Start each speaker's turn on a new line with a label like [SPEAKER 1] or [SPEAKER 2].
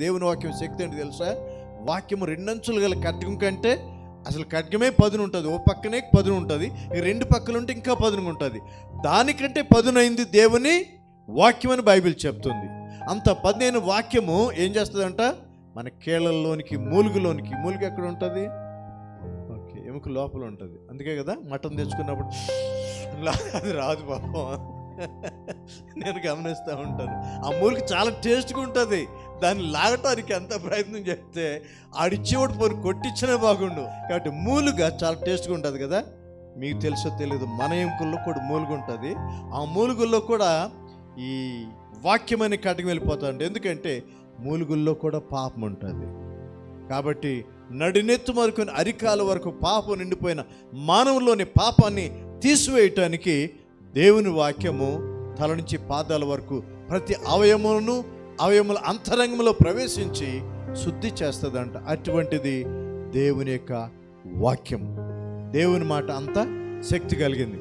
[SPEAKER 1] దేవుని వాక్యం శక్తి ఏంటి తెలుసా? వాక్యము రెండంచులు గల ఖడ్గం కంటే, అసలు ఖడ్గమే పదును ఉంటుంది, ఓ పక్కనే పదును ఉంటుంది, ఈ రెండు పక్కలు ఉంటే ఇంకా పదునుగా ఉంటుంది. దానికంటే పదునైంది దేవుని వాక్యం అని బైబిల్ చెప్తుంది. అంత పదునైన వాక్యము ఏం చేస్తుందంట? మన కీళ్ళల్లోనికి, మూలుగులోనికి. మూలుగు ఎక్కడ ఉంటుంది? ఓకే, ఎముక లోపల ఉంటుంది. అందుకే కదా మటన్ తెచ్చుకున్నప్పుడు అది రాదు పాపం. నేను గమనిస్తూ ఉంటాను. ఆ మూలిక చాలా టేస్ట్గా ఉంటుంది. దాన్ని లాగటానికి ఎంత ప్రయత్నం చేస్తే ఆడిచ్చేవాడు పోయి కొట్టించినా బాగుండు. కాబట్టి మూలుగా చాలా టేస్ట్గా ఉంటుంది కదా. మీకు తెలుసో తెలియదు, మన ఎముకల్లో కూడా మూలుగు ఉంటుంది. ఆ మూలుగుల్లో కూడా ఈ వాక్యమని కటికి వెళ్ళిపోతుంది. ఎందుకంటే మూలుగుల్లో కూడా పాపం ఉంటుంది. కాబట్టి నడినెత్తు మరుకుని అరికాల వరకు పాపం నిండిపోయిన మానవుల్లోని పాపాన్ని తీసివేయటానికి దేవుని వాక్యము తల నుంచి పాదాల వరకు ప్రతి అవయముల అంతరంగంలో ప్రవేశించి శుద్ధి చేస్తుందంట. అటువంటిది దేవుని యొక్క వాక్యం. దేవుని మాట అంత శక్తి కలిగింది.